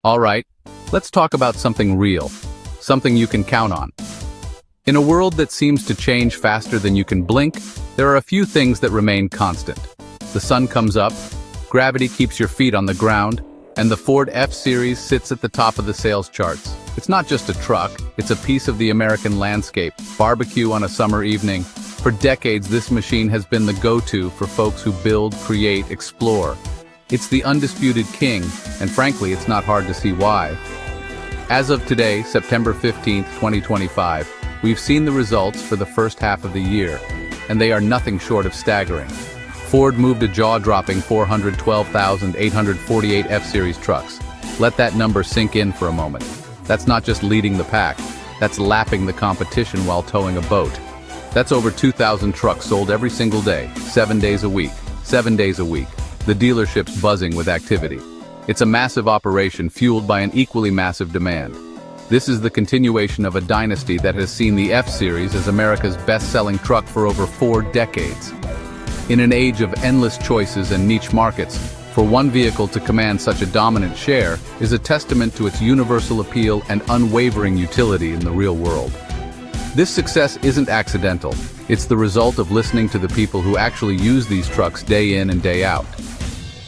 All right, let's talk about something real, something you can count on. In a world that seems to change faster than you can blink, there are a few things that remain constant. The sun comes up, gravity keeps your feet on the ground, and the Ford F-Series sits at the top of the sales charts. It's not just a truck, it's a piece of the American landscape. Barbecue on a summer evening. For decades, this machine has been the go-to for folks who build, create, explore. It's the undisputed king, and frankly, it's not hard to see why. As of today, September 15th, 2025, we've seen the results for the first half of the year, and they are nothing short of staggering. Ford moved a jaw-dropping 412,848 F-Series trucks. Let that number sink in for a moment. That's not just leading the pack, that's lapping the competition while towing a boat. That's over 2,000 trucks sold every single day, 7 days a week. 7 days a week. The dealership's buzzing with activity. It's a massive operation fueled by an equally massive demand. This is the continuation of a dynasty that has seen the F-Series as America's best-selling truck for over 4 decades. In an age of endless choices and niche markets, for one vehicle to command such a dominant share is a testament to its universal appeal and unwavering utility in the real world. This success isn't accidental. It's the result of listening to the people who actually use these trucks day in and day out.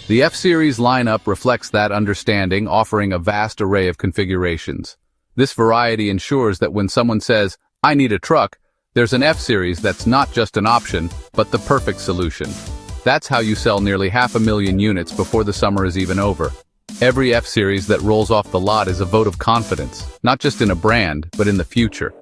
The F-Series lineup reflects that understanding, offering a vast array of configurations. This variety ensures that when someone says, "I need a truck," there's an F-Series that's not just an option, but the perfect solution. That's how you sell nearly 500,000 units before the summer is even over. Every F-Series that rolls off the lot is a vote of confidence, not just in a brand, but in the future.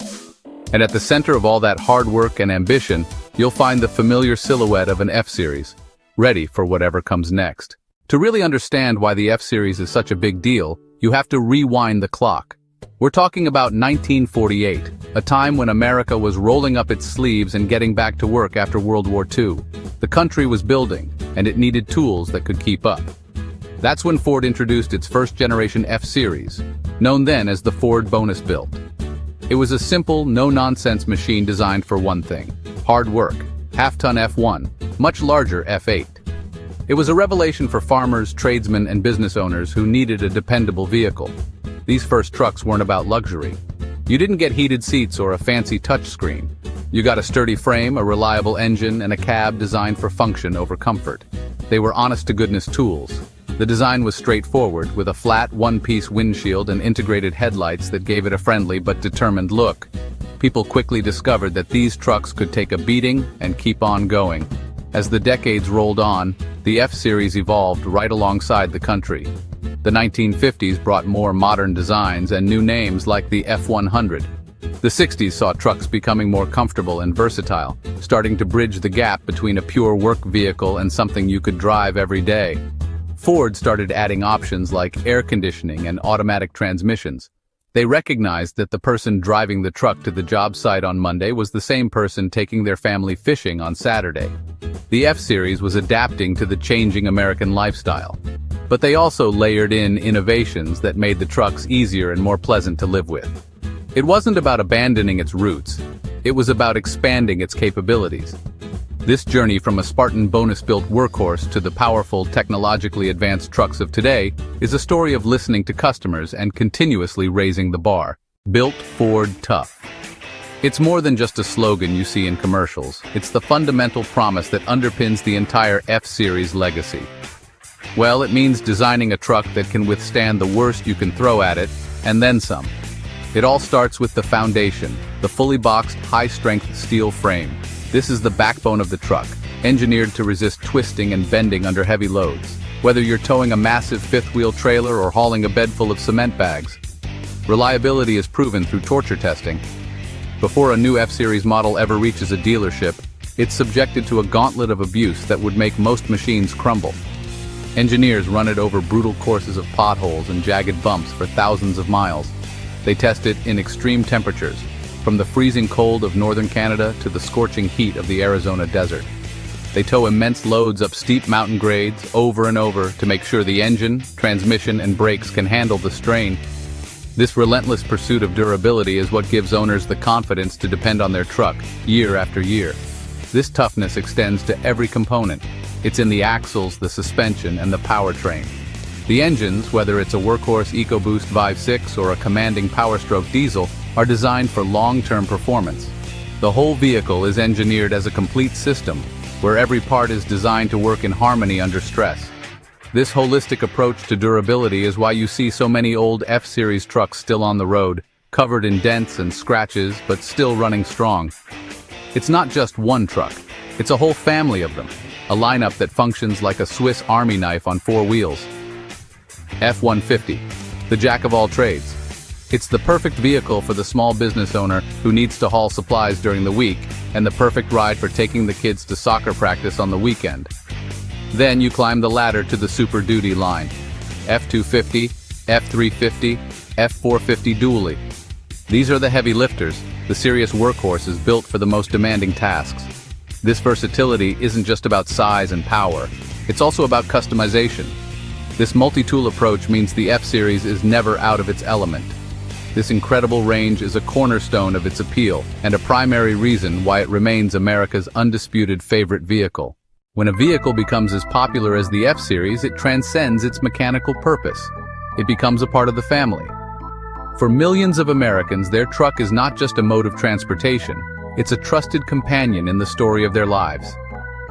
And at the center of all that hard work and ambition, you'll find the familiar silhouette of an F-Series, ready for whatever comes next. To really understand why the F-Series is such a big deal, you have to rewind the clock. We're talking about 1948, a time when America was rolling up its sleeves and getting back to work after World War II. The country was building, and it needed tools that could keep up. That's when Ford introduced its first-generation F-Series, known then as the Ford Bonus Build. It was a simple, no-nonsense machine designed for one thing: hard work. Half-ton F1, much larger F8. It was a revelation for farmers, tradesmen, and business owners who needed a dependable vehicle. These first trucks weren't about luxury. You didn't get heated seats or a fancy touchscreen. You got a sturdy frame, a reliable engine, and a cab designed for function over comfort. They were honest-to-goodness tools. The design was straightforward, with a flat, one-piece windshield and integrated headlights that gave it a friendly but determined look. People quickly discovered that these trucks could take a beating and keep on going. As the decades rolled on, the F-Series evolved right alongside the country. The 1950s brought more modern designs and new names like the F-100. The 60s saw trucks becoming more comfortable and versatile, starting to bridge the gap between a pure work vehicle and something you could drive every day. Ford started adding options like air conditioning and automatic transmissions. They recognized that the person driving the truck to the job site on Monday was the same person taking their family fishing on Saturday. The F-Series was adapting to the changing American lifestyle. But they also layered in innovations that made the trucks easier and more pleasant to live with. It wasn't about abandoning its roots. It was about expanding its capabilities. This journey from a Spartan bonus-built workhorse to the powerful, technologically advanced trucks of today is a story of listening to customers and continuously raising the bar. Built Ford Tough. It's more than just a slogan you see in commercials. It's the fundamental promise that underpins the entire F-Series legacy. Well, it means designing a truck that can withstand the worst you can throw at it, and then some. It all starts with the foundation, the fully boxed, high-strength steel frame. This is the backbone of the truck, engineered to resist twisting and bending under heavy loads. Whether you're towing a massive fifth-wheel trailer or hauling a bed full of cement bags, reliability is proven through torture testing. Before a new F-Series model ever reaches a dealership, it's subjected to a gauntlet of abuse that would make most machines crumble. Engineers run it over brutal courses of potholes and jagged bumps for thousands of miles. They test it in extreme temperatures, from the freezing cold of northern Canada to the scorching heat of the Arizona desert. They tow immense loads up steep mountain grades over and over to make sure the engine, transmission, and brakes can handle the strain. This relentless pursuit of durability is what gives owners the confidence to depend on their truck year after year. This toughness extends to every component. It's in the axles, the suspension, and the powertrain. The engines, whether it's a workhorse EcoBoost Vive 6 or a commanding power-stroke diesel, are designed for long-term performance. The whole vehicle is engineered as a complete system, where every part is designed to work in harmony under stress. This holistic approach to durability is why you see so many old F-Series trucks still on the road, covered in dents and scratches, but still running strong. It's not just one truck, it's a whole family of them, a lineup that functions like a Swiss Army knife on four wheels. F-150, the jack of all trades. It's the perfect vehicle for the small business owner who needs to haul supplies during the week, and the perfect ride for taking the kids to soccer practice on the weekend. Then you climb the ladder to the Super Duty line. F-250, F-350, F-450 dually. These are the heavy lifters, the serious workhorses built for the most demanding tasks. This versatility isn't just about size and power, it's also about customization. This multi-tool approach means the F-Series is never out of its element. This incredible range is a cornerstone of its appeal, and a primary reason why it remains America's undisputed favorite vehicle. When a vehicle becomes as popular as the F-Series, it transcends its mechanical purpose. It becomes a part of the family. For millions of Americans, their truck is not just a mode of transportation, it's a trusted companion in the story of their lives.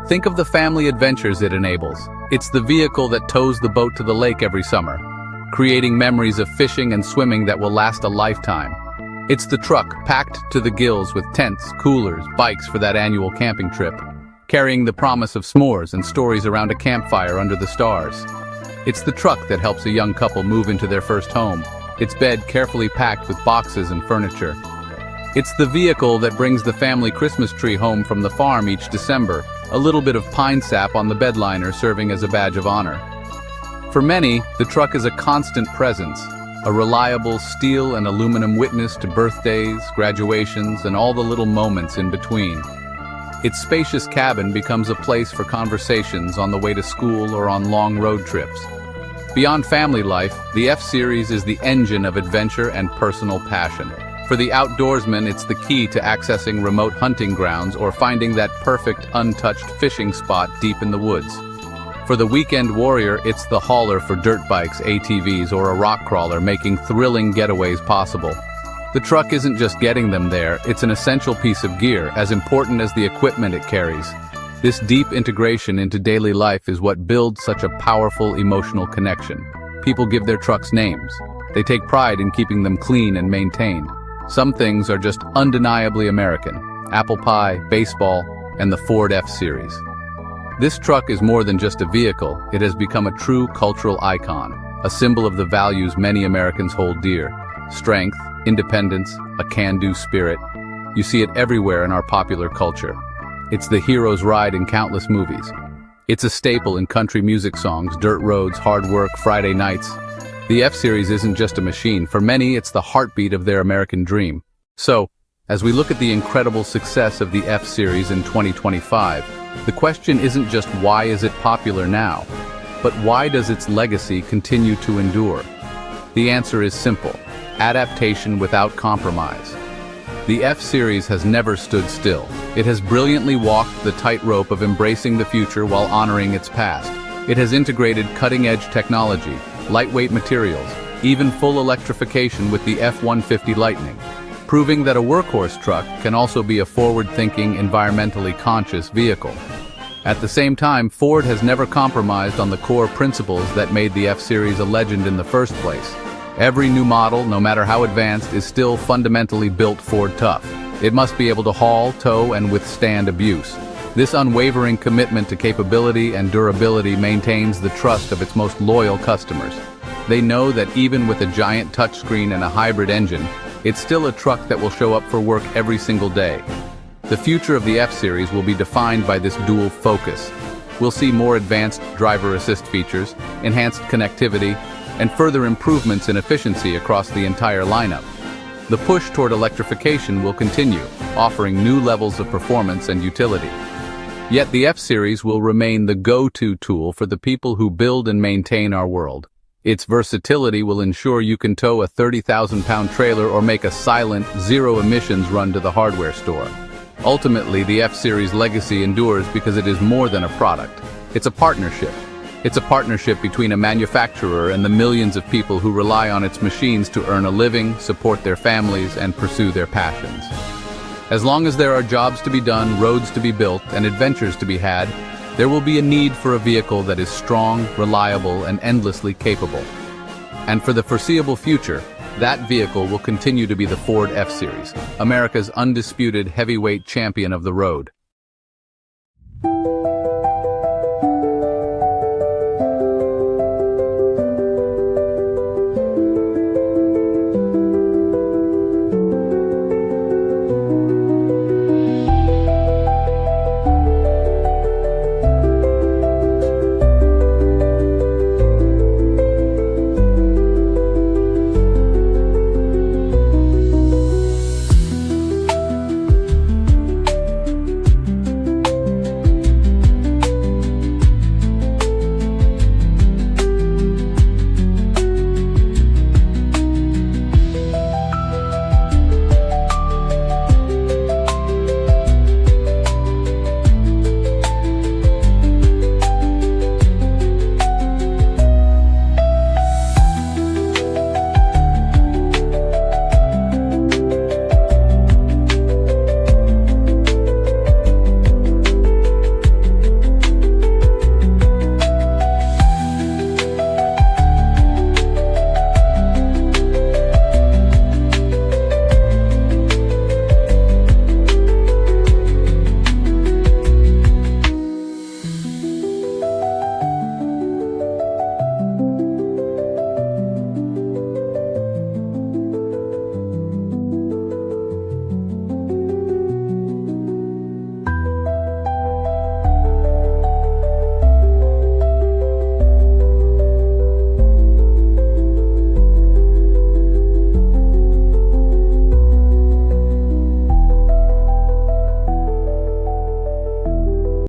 Think of the family adventures it enables. It's the vehicle that tows the boat to the lake every summer, creating memories of fishing and swimming that will last a lifetime. It's the truck packed to the gills with tents, coolers, bikes for that annual camping trip, carrying the promise of s'mores and stories around a campfire under the stars. It's the truck that helps a young couple move into their first home, its bed carefully packed with boxes and furniture. It's the vehicle that brings the family Christmas tree home from the farm each December, a little bit of pine sap on the bedliner serving as a badge of honor. For many, the truck is a constant presence, a reliable steel and aluminum witness to birthdays, graduations, and all the little moments in between. Its spacious cabin becomes a place for conversations on the way to school or on long road trips. Beyond family life, the F-Series is the engine of adventure and personal passion. For the outdoorsman, it's the key to accessing remote hunting grounds or finding that perfect, untouched fishing spot deep in the woods. For the weekend warrior, it's the hauler for dirt bikes, ATVs, or a rock crawler, making thrilling getaways possible. The truck isn't just getting them there, it's an essential piece of gear, as important as the equipment it carries. This deep integration into daily life is what builds such a powerful emotional connection. People give their trucks names. They take pride in keeping them clean and maintained. Some things are just undeniably American: apple pie, baseball, and the Ford F-Series. This truck is more than just a vehicle, it has become a true cultural icon, a symbol of the values many Americans hold dear: strength, independence, a can-do spirit. You see it everywhere in our popular culture. It's the hero's ride in countless movies. It's a staple in country music songs, dirt roads, hard work, Friday nights. The F-Series isn't just a machine. For many, it's the heartbeat of their American dream. So, as we look at the incredible success of the F-Series in 2025, the question isn't just why is it popular now, but why does its legacy continue to endure? The answer is simple: adaptation without compromise. The F-Series has never stood still. It has brilliantly walked the tightrope of embracing the future while honoring its past. It has integrated cutting-edge technology, lightweight materials, even full electrification with the F-150 Lightning, proving that a workhorse truck can also be a forward-thinking, environmentally conscious vehicle. At the same time, Ford has never compromised on the core principles that made the F-Series a legend in the first place. Every new model, no matter how advanced, is still fundamentally built Ford tough. It must be able to haul, tow, and withstand abuse. This unwavering commitment to capability and durability maintains the trust of its most loyal customers. They know that even with a giant touchscreen and a hybrid engine, it's still a truck that will show up for work every single day. The future of the F-Series will be defined by this dual focus. We'll see more advanced driver assist features, enhanced connectivity, and further improvements in efficiency across the entire lineup. The push toward electrification will continue, offering new levels of performance and utility. Yet the F-Series will remain the go-to tool for the people who build and maintain our world. Its versatility will ensure you can tow a 30,000-pound trailer or make a silent, zero-emissions run to the hardware store. Ultimately, the F-Series legacy endures because it is more than a product. It's a partnership. It's a partnership between a manufacturer and the millions of people who rely on its machines to earn a living, support their families, and pursue their passions. As long as there are jobs to be done, roads to be built, and adventures to be had, there will be a need for a vehicle that is strong, reliable, and endlessly capable. And for the foreseeable future, that vehicle will continue to be the Ford F-Series, America's undisputed heavyweight champion of the road.